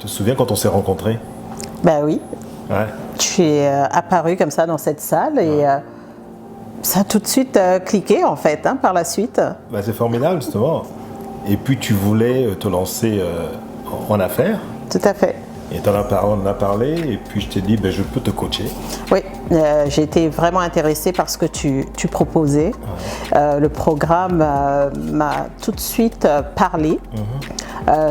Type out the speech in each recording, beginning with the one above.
Tu te souviens quand on s'est rencontrés? Ben oui. Ouais. Tu es apparu comme ça dans cette salle et ça a tout de suite cliqué en fait par la suite. Ben, c'est formidable justement. Et puis tu voulais te lancer en affaires. Tout à fait. Et on en a parlé et puis je t'ai dit ben, je peux te coacher. Oui, j'ai été vraiment intéressée par ce que tu proposais. Le programme m'a tout de suite parlé.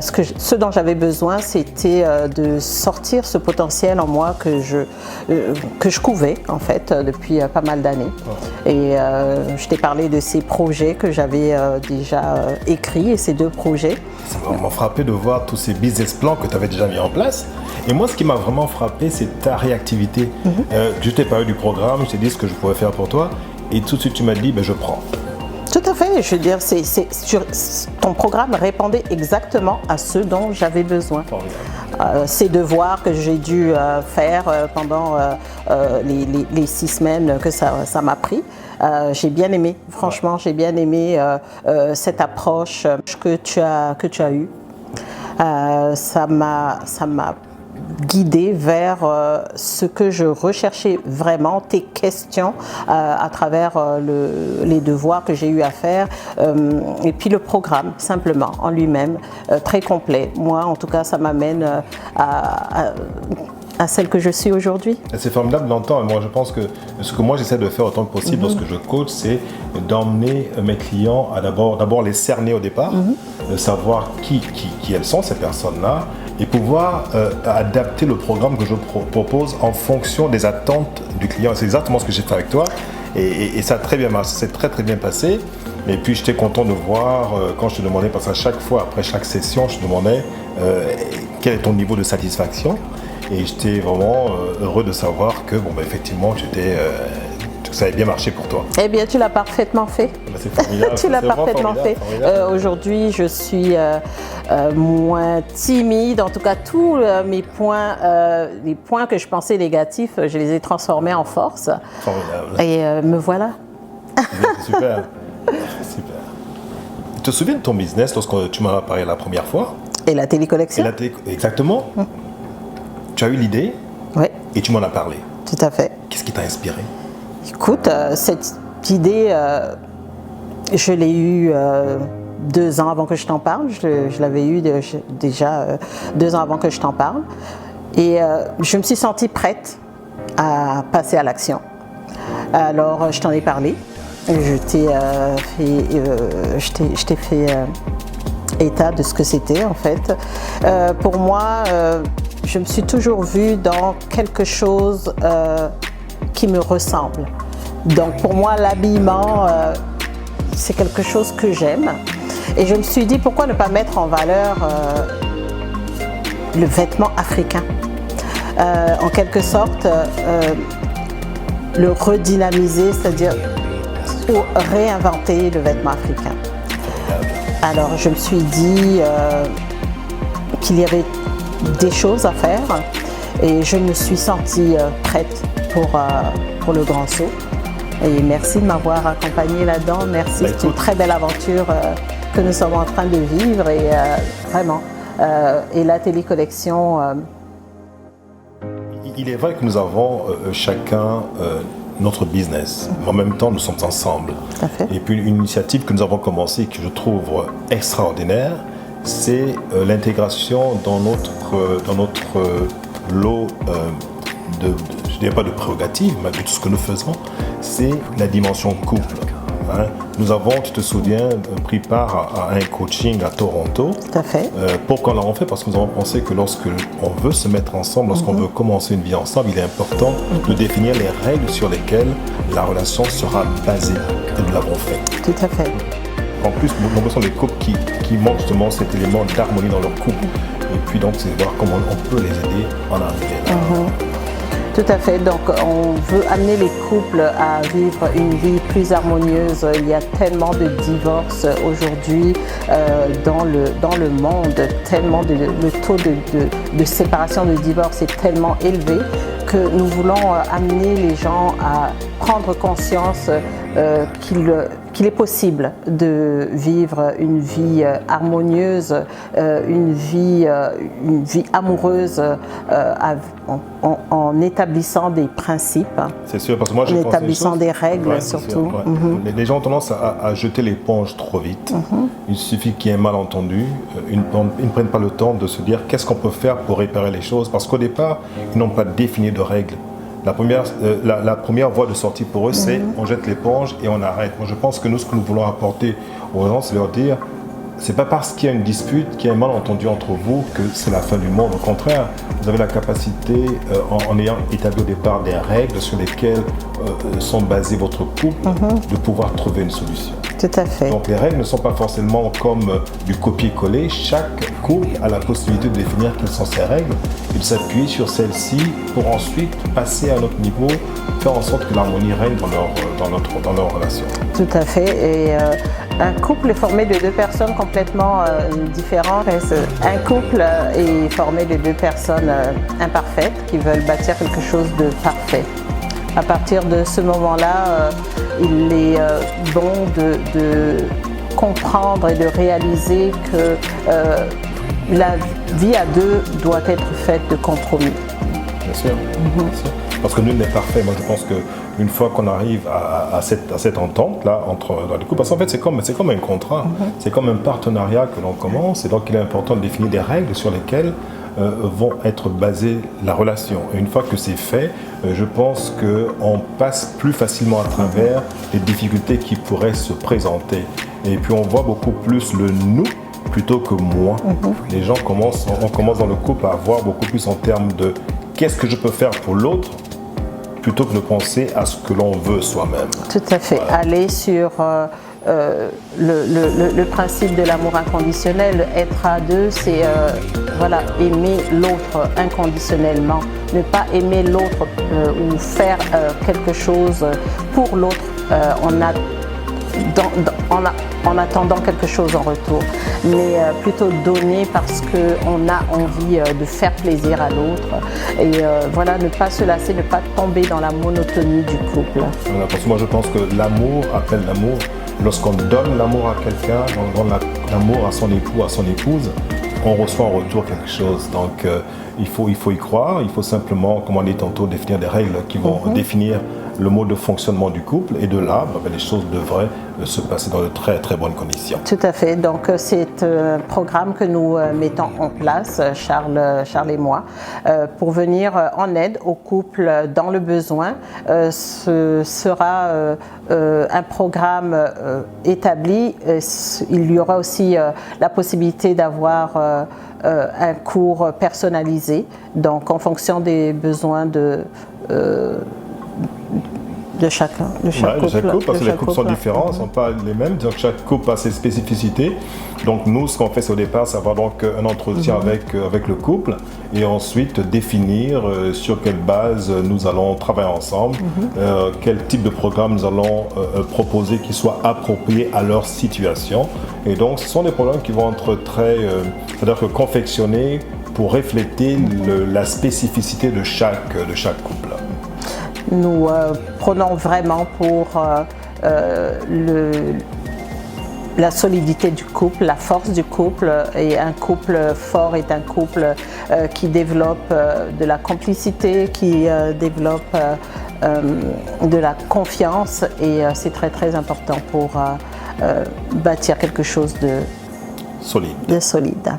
Ce dont j'avais besoin, c'était de sortir ce potentiel en moi que je couvais en fait depuis pas mal d'années. Et je t'ai parlé de ces projets que j'avais déjà écrits et ces 2 projets. Ça m'a frappé de voir tous ces business plans que tu avais déjà mis en place. Et moi, ce qui m'a vraiment frappé, c'est ta réactivité. Je t'ai parlé du programme, je t'ai dit ce que je pouvais faire pour toi. Et tout de suite, tu m'as dit, ben, je prends. Tout à fait. Je veux dire, ton programme répondait exactement à ce dont j'avais besoin. Ces devoirs que j'ai dû faire pendant les 6 semaines que ça m'a pris. J'ai bien aimé, franchement, j'ai bien aimé cette approche que tu as eue. Ça m'a guidée vers ce que je recherchais vraiment, tes questions à travers les devoirs que j'ai eu à faire et puis le programme simplement en lui-même, très complet. Moi, en tout cas, ça m'amène à celle que je suis aujourd'hui. C'est formidable d'entendre. Moi, je pense que ce que moi j'essaie de faire autant que possible lorsque je coach, c'est d'emmener mes clients à d'abord les cerner au départ, de savoir qui elles sont, ces personnes-là, et pouvoir adapter le programme que je propose en fonction des attentes du client. C'est exactement ce que j'ai fait avec toi, et ça a très bien marché, c'est très très bien passé. Et puis j'étais content de voir quand je te demandais, parce qu'à chaque fois, après chaque session, je te demandais quel est ton niveau de satisfaction. Et j'étais vraiment heureux de savoir que, bon, bah, effectivement, ça avait bien marché pour toi. Eh bien, tu l'as parfaitement fait. Bah, c'est formidable. Tu l'as parfaitement fait. Aujourd'hui, je suis moins timide. En tout cas, tous mes points, les points que je pensais négatifs, je les ai transformés en force. Formidable. Et me voilà. C'est super. Super. Tu te souviens de ton business lorsque tu m'en as parlé la première fois? Et la télécollection. Exactement. Tu as eu l'idée, oui, et tu m'en as parlé. Tout à fait. Qu'est-ce qui t'a inspiré? Écoute, cette idée, je l'ai eue 2 ans avant que je t'en parle. Je l'avais eue déjà 2 ans avant que je t'en parle. Et je me suis sentie prête à passer à l'action. Alors, je t'en ai parlé. Je t'ai fait état de ce que c'était en fait. Pour moi, je me suis toujours vue dans quelque chose qui me ressemble. Donc pour moi, l'habillement, c'est quelque chose que j'aime. Et je me suis dit, pourquoi ne pas mettre en valeur le vêtement africain? En quelque sorte, le redynamiser, c'est-à-dire réinventer le vêtement africain. Alors je me suis dit qu'il y avait des choses à faire et je me suis sentie prête pour le grand saut. Et merci de m'avoir accompagnée là-dedans. Merci, c'est une très belle aventure que nous sommes en train de vivre et vraiment. Et la télécollection. Il est vrai que nous avons chacun notre business. En même temps, nous sommes ensemble. Tout à fait. Et puis, une initiative que nous avons commencée, que je trouve extraordinaire, c'est l'intégration dans notre lot je ne dirais pas de prérogatives, mais de tout ce que nous faisons, c'est la dimension couple. Hein. Nous avons, tu te souviens, pris part à un coaching à Toronto. Tout à fait. Pourquoi l'avons fait? Parce que nous avons pensé que lorsque on veut se mettre ensemble, lorsqu'on veut commencer une vie ensemble, il est important de définir les règles sur lesquelles la relation sera basée. Et nous l'avons fait. Tout à fait. En plus, nombreux sont les couples qui manquent justement cet élément d'harmonie dans leur couple. Et puis donc, c'est de voir comment on peut les aider en arriver là. Tout à fait. Donc, on veut amener les couples à vivre une vie plus harmonieuse. Il y a tellement de divorces aujourd'hui dans le monde, tellement le taux de séparation, de divorce est tellement élevé que nous voulons amener les gens à prendre conscience qu'ils qu'il est possible de vivre une vie harmonieuse, une vie amoureuse en établissant des principes. C'est sûr, parce que moi je pense établissant des règles surtout. Ouais. Les gens ont tendance à jeter l'éponge trop vite. Il suffit qu'il y ait un malentendu. Ils ne prennent pas le temps de se dire qu'est-ce qu'on peut faire pour réparer les choses, parce qu'au départ, ils n'ont pas défini de règles. La première voie de sortie pour eux, c'est on jette l'éponge et on arrête. Moi, je pense que nous, ce que nous voulons apporter aux gens, c'est leur dire c'est pas parce qu'il y a une dispute, qu'il y a un malentendu entre vous que c'est la fin du monde. Au contraire, vous avez la capacité, en ayant établi au départ des règles sur lesquelles sont basés votre couple, de pouvoir trouver une solution. Tout à fait. Donc les règles ne sont pas forcément comme du copier-coller. Chaque couple a la possibilité de définir quelles sont ses règles et de s'appuyer sur celles-ci pour ensuite passer à un autre niveau, faire en sorte que l'harmonie règne dans leur relation. Tout à fait. Et un couple est formé de deux personnes complètement différentes. Un couple est formé de deux personnes imparfaites qui veulent bâtir quelque chose de parfait. À partir de ce moment-là, il est bon de comprendre et de réaliser que la vie à deux doit être faite de compromis. Bien sûr. Bien sûr. Parce que nul n'est parfait. Moi, je pense qu'une fois qu'on arrive à cette entente-là dans les couples, parce qu'en fait, c'est comme un contrat, c'est comme un partenariat que l'on commence, et donc il est important de définir des règles sur lesquelles vont être basées la relation. Et une fois que c'est fait, je pense qu'on passe plus facilement à travers les difficultés qui pourraient se présenter. Et puis on voit beaucoup plus le nous plutôt que moi. Les gens on commence dans le couple à voir beaucoup plus en termes de qu'est-ce que je peux faire pour l'autre, plutôt que de penser à ce que l'on veut soi-même. Tout à fait. Voilà. Aller sur le principe de l'amour inconditionnel. Être à deux, c'est aimer l'autre inconditionnellement. Ne pas aimer l'autre ou faire quelque chose pour l'autre en attendant quelque chose en retour, mais plutôt donner parce qu'on a envie de faire plaisir à l'autre et ne pas se lasser, ne pas tomber dans la monotonie du couple. Voilà, parce que moi je pense que l'amour appelle l'amour. Lorsqu'on donne l'amour à quelqu'un, on donne l'amour à son époux, à son épouse, on reçoit en retour quelque chose. Donc il faut y croire, il faut simplement, comme on dit tantôt, définir des règles qui vont définir le mode de fonctionnement du couple, et de là, les choses devraient se passer dans de très très bonnes conditions. Tout à fait. Donc c'est un programme que nous mettons en place, Charles et moi, pour venir en aide aux couples dans le besoin. Ce sera un programme établi. Il y aura aussi la possibilité d'avoir un cours personnalisé, donc en fonction des besoins de chaque couple. Parce que les couples sont différents, ne sont pas les mêmes, donc chaque couple a ses spécificités. Donc nous, ce qu'on fait au départ, c'est avoir donc un entretien avec le couple et ensuite définir sur quelle base nous allons travailler ensemble, quel type de programme nous allons proposer qui soit approprié à leur situation. Et donc ce sont des programmes qui vont être c'est-à-dire que confectionnés pour refléter la spécificité de chaque couple. Nous prenons vraiment pour la solidité du couple, la force du couple. Et un couple fort est un couple qui développe de la complicité, qui développe de la confiance. Et c'est très très important pour bâtir quelque chose de solide.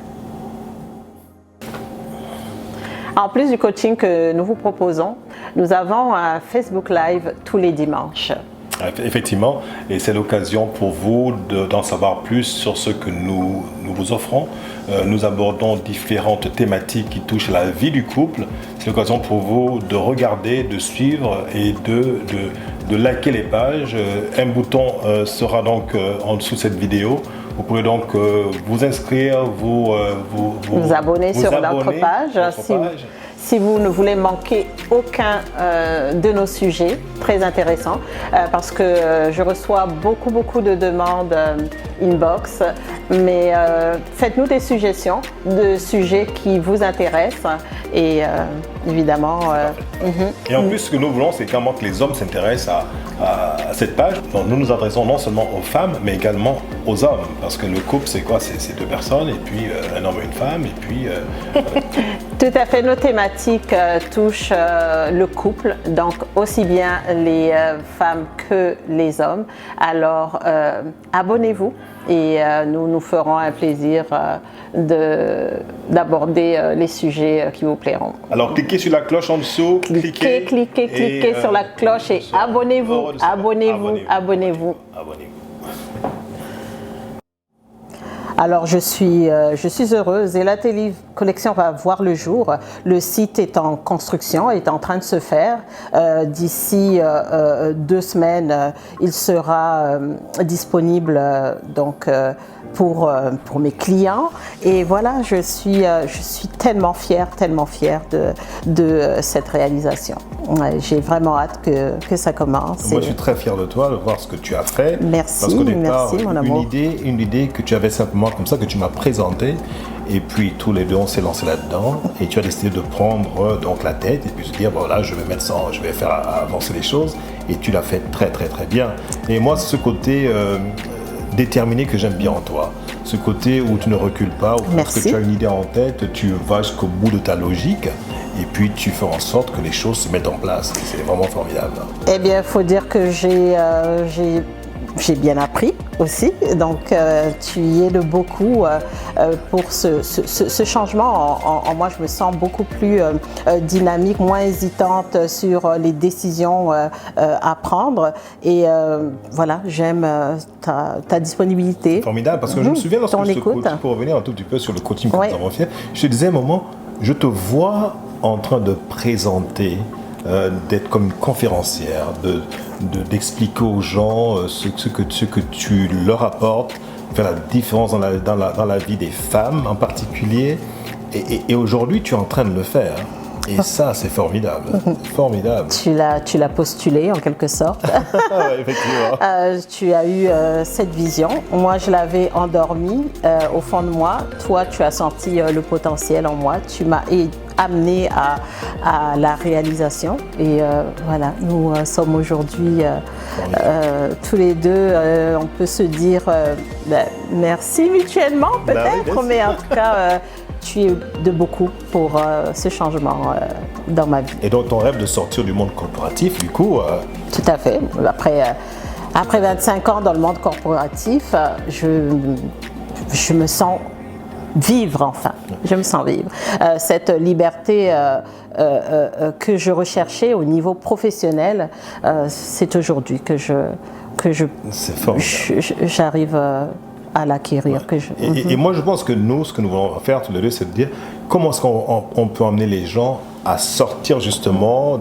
En plus du coaching que nous vous proposons, nous avons un Facebook Live tous les dimanches. Effectivement, et c'est l'occasion pour vous d'en savoir plus sur ce que nous vous offrons. Nous abordons différentes thématiques qui touchent à la vie du couple. C'est l'occasion pour vous de regarder, de suivre et de liker les pages. Un bouton sera donc en dessous de cette vidéo. Vous pouvez donc vous inscrire, vous abonner sur notre page. Si vous ne voulez manquer aucun de nos sujets très intéressants, parce que je reçois beaucoup de demandes inbox. Mais faites-nous des suggestions de sujets qui vous intéressent et évidemment... Et en plus, ce que nous voulons, c'est également que les hommes s'intéressent à cette page. Donc, nous nous adressons non seulement aux femmes, mais également aux hommes. Parce que le couple, c'est quoi? C'est deux personnes, et puis un homme et une femme, et puis... Tout à fait, nos thématiques touchent le couple, donc aussi bien les femmes que les hommes. Alors, abonnez-vous et nous nous ferons un plaisir d'aborder les sujets qui vous plairont. Alors, cliquez sur la cloche en dessous, cliquez sur la cloche et abonnez-vous, abonnez-vous. Alors je suis heureuse et la télécollection va voir le jour. Le site est en construction, est en train de se faire. D'ici 2 semaines, il sera disponible donc pour mes clients. Et voilà, je suis tellement fière de cette réalisation. J'ai vraiment hâte que ça commence. Moi, je suis très fier de toi, de voir ce que tu as fait. Merci, parce qu'au départ, merci mon amour. Une idée que tu avais simplement comme ça, que tu m'as présentée. Et puis tous les deux, on s'est lancé là-dedans. Et tu as décidé de prendre donc la tête et puis se dire, voilà, je vais mettre ça, je vais faire avancer les choses. Et tu l'as fait très, très, très bien. Et moi, c'est ce côté déterminé que j'aime bien en toi. Ce côté où tu ne recules pas, où parce que tu as une idée en tête, tu vas jusqu'au bout de ta logique. Et puis tu fais en sorte que les choses se mettent en place. C'est vraiment formidable. Eh bien, il faut dire que j'ai bien appris aussi. Donc, tu y aides beaucoup pour ce changement. En moi, je me sens beaucoup plus dynamique, moins hésitante sur les décisions à prendre. Et voilà, j'aime ta disponibilité. Formidable, parce que je me souviens lorsque je te coach, pour revenir un tout petit peu sur le coaching que nous avons fait, je te disais à un moment, je te vois en train de présenter, d'être comme une conférencière, d'expliquer aux gens ce que tu leur apportes, faire la différence dans la vie des femmes en particulier. Et aujourd'hui, tu es en train de le faire. Et ça, c'est formidable. Formidable. Tu l'as postulé en quelque sorte. Effectivement. Tu as eu cette vision. Moi, je l'avais endormie au fond de moi. Toi, tu as senti le potentiel en moi. Tu m'as amené à la réalisation. Et voilà, nous sommes aujourd'hui tous les deux, on peut se dire merci mutuellement peut-être, mais en tout cas, tu es de beaucoup pour ce changement dans ma vie. Et donc ton rêve de sortir du monde corporatif, du coup Tout à fait. Après 25 ans dans le monde corporatif, je me sens vivre enfin. Je me sens vivre. Cette liberté que je recherchais au niveau professionnel, c'est aujourd'hui que j'arrive à l'acquérir. Et moi, je pense que nous, ce que nous voulons faire tous les deux, c'est de dire comment est-ce qu'on peut amener les gens à sortir justement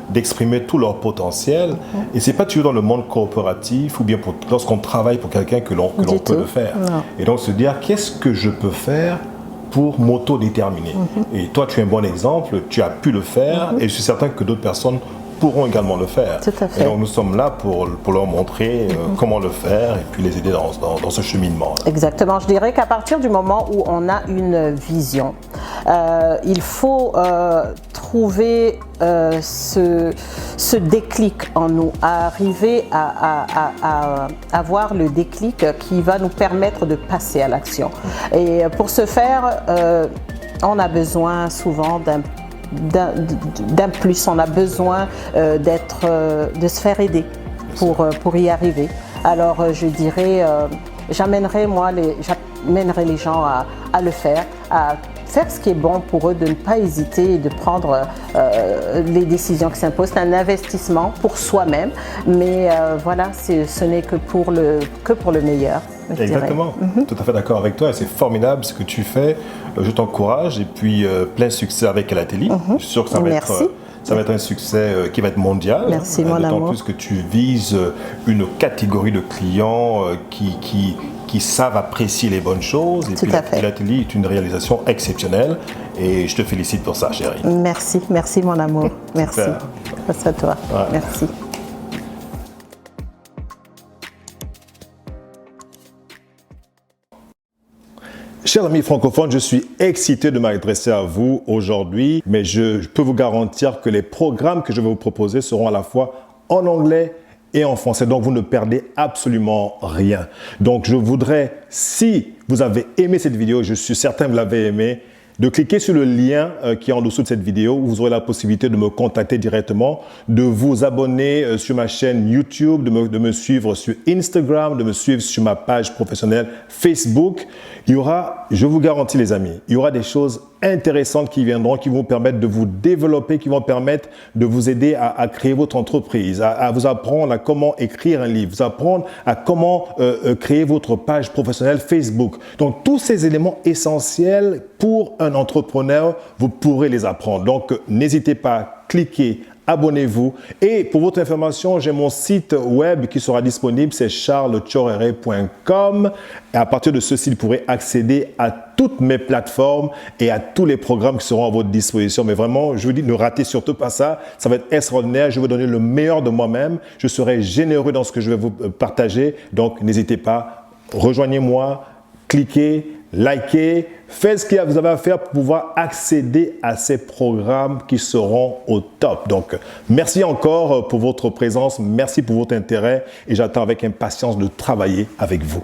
d'exprimer tout leur potentiel. Et c'est pas toujours dans le monde corporatif ou bien lorsqu'on travaille pour quelqu'un que l'on peut le faire. Non. Et donc se dire qu'est-ce que je peux faire pour m'auto-déterminer. Et toi, tu es un bon exemple, tu as pu le faire et je suis certain que d'autres personnes pourront également le faire. Tout à fait. Et donc nous sommes là pour leur montrer comment le faire et puis les aider dans ce cheminement. Exactement. Je dirais qu'à partir du moment où on a une vision, il faut trouver ce déclic en nous, à arriver à avoir le déclic qui va nous permettre de passer à l'action. Et pour ce faire, on a besoin souvent d'un plus, on a besoin de se faire aider pour y arriver. Alors je dirais, j'amènerai les gens à le faire, à faire ce qui est bon pour eux, de ne pas hésiter et de prendre les décisions qui s'imposent. C'est un investissement pour soi-même, mais voilà, ce n'est que pour le meilleur. Exactement, tout à fait d'accord avec toi, et c'est formidable ce que tu fais, je t'encourage, et puis plein succès avec Elateli. Je suis sûr que ça va être un succès qui va être mondial. Merci mon amour. D'autant plus que tu vises une catégorie de clients qui savent apprécier les bonnes choses, et tout puis Elateli est une réalisation exceptionnelle, et je te félicite pour ça, chérie. Merci mon amour, merci. Grâce à toi, merci. Chers amis francophones, je suis excité de m'adresser à vous aujourd'hui, mais je peux vous garantir que les programmes que je vais vous proposer seront à la fois en anglais et en français, donc vous ne perdez absolument rien. Donc je voudrais, si vous avez aimé cette vidéo, je suis certain que vous l'avez aimé, de cliquer sur le lien qui est en dessous de cette vidéo où vous aurez la possibilité de me contacter directement, de vous abonner sur ma chaîne YouTube, de me suivre sur Instagram, de me suivre sur ma page professionnelle Facebook. Il y aura, je vous garantis les amis, il y aura des choses intéressantes qui viendront, qui vont vous permettre de vous développer, qui vont permettre de vous aider à créer votre entreprise, à vous apprendre à comment écrire un livre, vous apprendre à comment créer votre page professionnelle Facebook. Donc, tous ces éléments essentiels pour un entrepreneur, vous pourrez les apprendre. Donc, n'hésitez pas, cliquez, abonnez-vous. Et pour votre information, j'ai mon site web qui sera disponible, c'est charlesthiorere.com. Et à partir de ce site, vous pourrez accéder à toutes mes plateformes et à tous les programmes qui seront à votre disposition. Mais vraiment, je vous dis, ne ratez surtout pas ça. Ça va être extraordinaire. Je vais vous donner le meilleur de moi-même. Je serai généreux dans ce que je vais vous partager. Donc, n'hésitez pas, rejoignez-moi, cliquez, likez, faites ce que vous avez à faire pour pouvoir accéder à ces programmes qui seront au top. Donc, merci encore pour votre présence, merci pour votre intérêt et j'attends avec impatience de travailler avec vous.